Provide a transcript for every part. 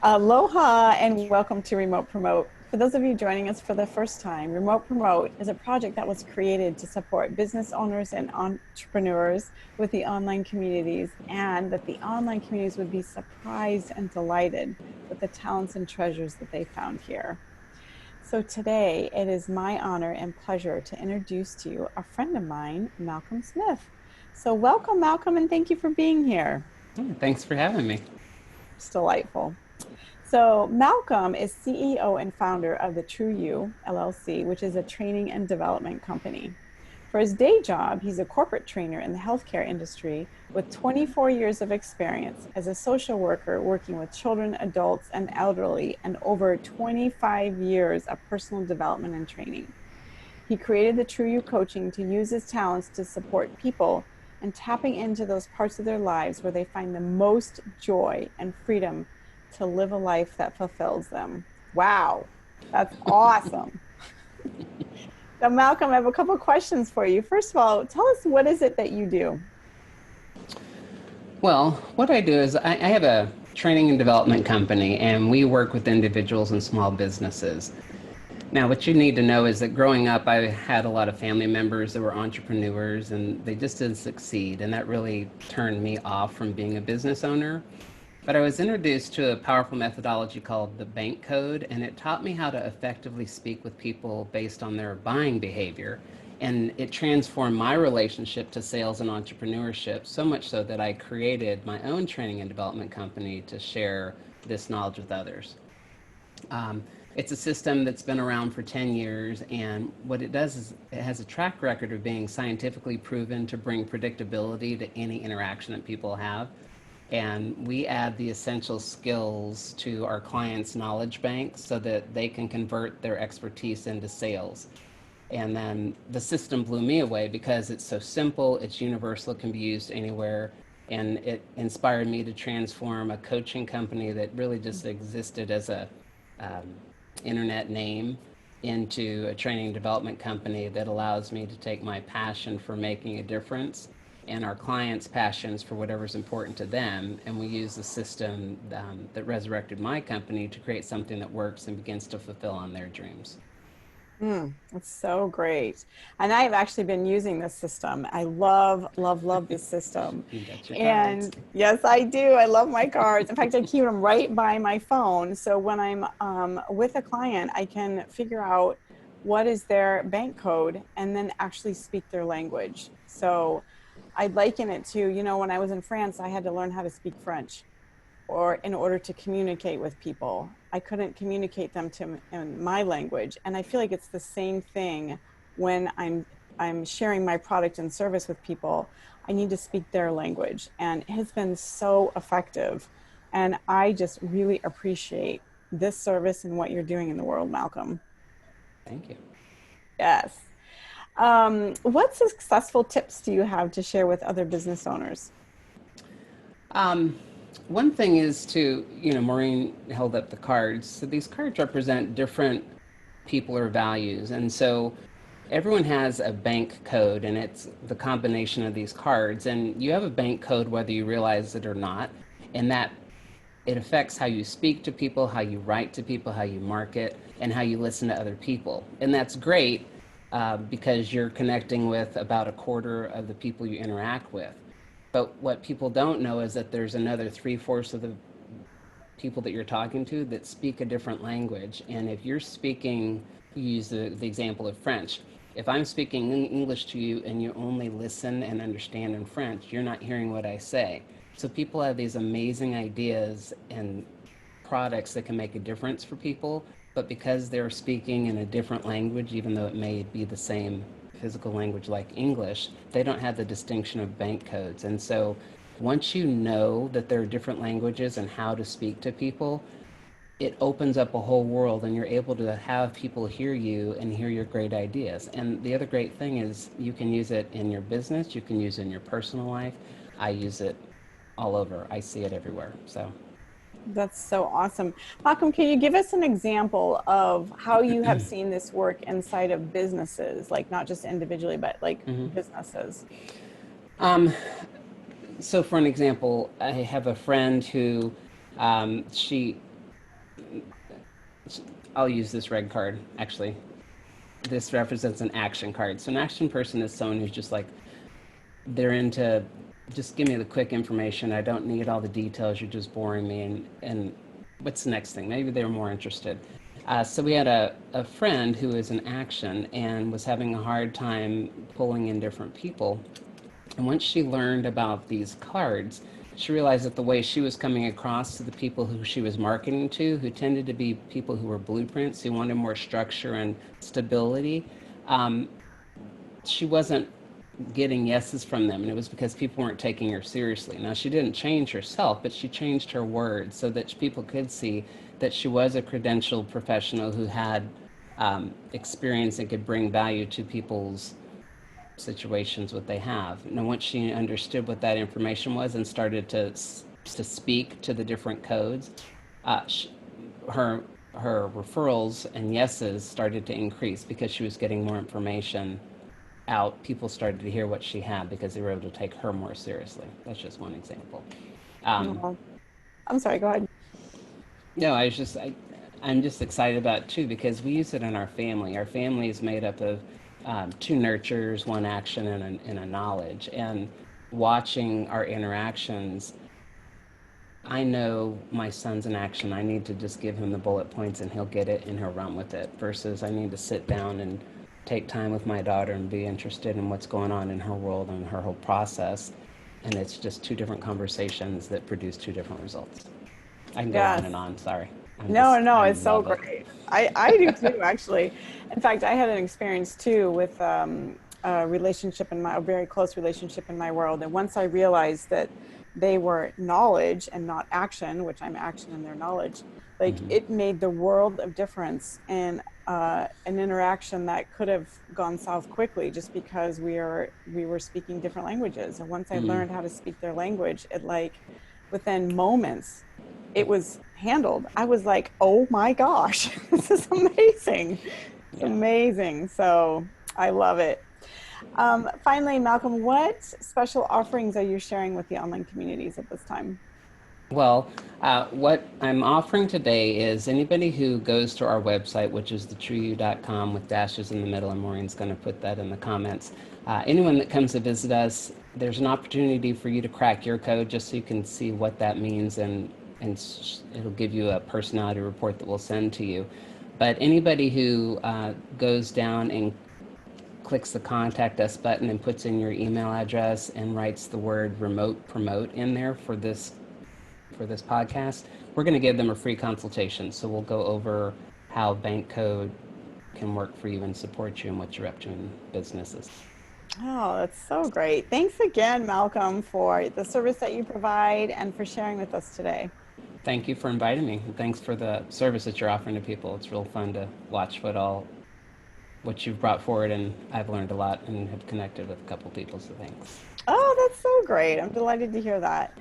Aloha and welcome to Remote Promote. For those of you joining us for the first time, Remote Promote is a project that was created to support business owners and entrepreneurs with the online communities, and that the online communities would be surprised and delighted with the talents and treasures that they found here. So today, it is my honor and pleasure to introduce to you a friend of mine, Malcolm Smith. So welcome, Malcolm, and thank you for being here. Thanks for having me. It's delightful. So, Malcolm is CEO and founder of the True You LLC, which is a training and development company. For his day job, he's a corporate trainer in the healthcare industry with 24 years of experience as a social worker working with children, adults, and elderly, and over 25 years of personal development and training. He created the True You coaching to use his talents to support people and tapping into those parts of their lives where they find the most joy and freedom to live a life that fulfills them. Wow, that's awesome. So, Malcolm, I have a couple of questions for you. First of all, tell us, what is it that you do? Well, what I do is I have a training and development company, and we work with individuals and small businesses. Now, what you need to know is that growing up, I had a lot of family members that were entrepreneurs, and they just didn't succeed, and that really turned me off from being a business owner. But I was introduced to a powerful methodology called the bank code, and it taught me how to effectively speak with people based on their buying behavior. And it transformed my relationship to sales and entrepreneurship so much so that I created my own training and development company to share this knowledge with others. Um, it's a system that's been around for 10 years, and what it does is it has a track record of being scientifically proven to bring predictability to any interaction that people have. And we add the essential skills to our clients' knowledge bank so that they can convert their expertise into sales. And then the system blew me away because it's so simple, it's universal, it can be used anywhere. And it inspired me to transform a coaching company that really just existed as a um, internet name into a training development company that allows me to take my passion for making a difference and our clients' passions for whatever's important to them. And we use the system that resurrected my company to create something that works and begins to fulfill on their dreams. That's so great. And I've actually been using this system. I love, love, love this system. You got your cards. And yes, I do. I love my cards. In fact, I keep them right by my phone. So when I'm with a client, I can figure out what is their bank code and then actually speak their language. So I liken it to, when I was in France, I had to learn how to speak French or in order to communicate with people. I couldn't communicate them to in my language. And I feel like it's the same thing when I'm sharing my product and service with people. I need to speak their language. And it has been so effective. And I just really appreciate this service and what you're doing in the world, Malcolm. Thank you. Yes. What successful tips do you have to share with other business owners? Um, One thing is to, Maureen held up the cards. So these cards represent different people or values. And so everyone has a bank code, and it's the combination of these cards. And you have a bank code whether you realize it or not. And that it affects how you speak to people, how you write to people, how you market, and how you listen to other people. And that's great because you're connecting with about a quarter of the people you interact with. But what people don't know is that there's another three-fourths of the people that you're talking to that speak a different language. And if you're speaking, you use the example of French. If I'm speaking in English to you and you only listen and understand in French, you're not hearing what I say. So people have these amazing ideas and products that can make a difference for people, but because they're speaking in a different language, even though it may be the same physical language like English, they don't have the distinction of bank codes. And so once you know that there are different languages and how to speak to people, it opens up a whole world and you're able to have people hear you and hear your great ideas. And the other great thing is you can use it in your business, you can use it in your personal life. I use it all over. I see it everywhere. So That's so awesome. Malcolm, can you give us an example of how you have seen this work inside of businesses, like not just individually, but like businesses? um, so for an example, I have a friend who she I'll use this red card. Actually, this represents an action card. So an action person is someone who's just like, they're into, just give me the quick information. I don't need all the details. You're just boring me. And what's the next thing? Maybe they're more interested. So we had a friend who was in action and was having a hard time pulling in different people. And once she learned about these cards, she realized that the way she was coming across to the people who she was marketing to, who tended to be people who were blueprints, who wanted more structure and stability, um, she wasn't getting yeses from them. And it was because people weren't taking her seriously. Now, she didn't change herself, but she changed her words so that people could see that she was a credentialed professional who had experience and could bring value to people's situations what they have. Now, once she understood what that information was and started to speak to the different codes, she, her her referrals and yeses started to increase because she was getting more information out. People started to hear what she had because they were able to take her more seriously. That's just one example. Um, Oh, I'm sorry, go ahead. no, I'm just excited about it too because we use it in our family. Our family is made up of two nurtures, one action, and a knowledge. And watching our interactions, I know my son's in action. I need to just give him the bullet points and he'll get it and he'll run with it. Versus I need to sit down and take time with my daughter and be interested in what's going on in her world and her whole process. And it's just two different conversations that produce two different results. I can go on Yes. and on. Sorry. No, no, I it's so love it. great. I do too, actually. In fact, I had an experience too with a relationship in a very close relationship in my world. And once I realized that they were knowledge and not action, which I'm action in their knowledge, like Mm-hmm. it made the world of difference in an interaction that could have gone south quickly just because we were speaking different languages. And once I Mm-hmm. learned how to speak their language, it like within moments it was handled. I was like, oh my gosh, this is amazing. It's Yeah. amazing. So I love it. Finally, Malcolm, what special offerings are you sharing with the online communities at this time? Well, what I'm offering today is anybody who goes to our website, which is thetrueyou.com with dashes in the middle, and Maureen's going to put that in the comments. Anyone that comes to visit us, there's an opportunity for you to crack your code just so you can see what that means, and it'll give you a personality report that we'll send to you. But anybody who goes down and clicks the contact us button and puts in your email address and writes the word remote promote in there for this podcast, we're going to give them a free consultation. So we'll go over how bank code can work for you and support you and what you're up to in businesses. Oh, that's so great. Thanks again, Malcolm, for the service that you provide and for sharing with us today. Thank you for inviting me. And thanks for the service that you're offering to people. It's real fun to watch what you've brought forward, and I've learned a lot and have connected with a couple people. So thanks. Oh, that's so great. I'm delighted to hear that.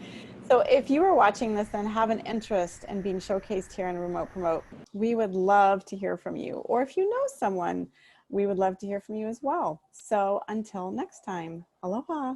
So, if you are watching this and have an interest in being showcased here in Remote Promote, we would love to hear from you. Or if you know someone, we would love to hear from you as well. So, until next time, aloha.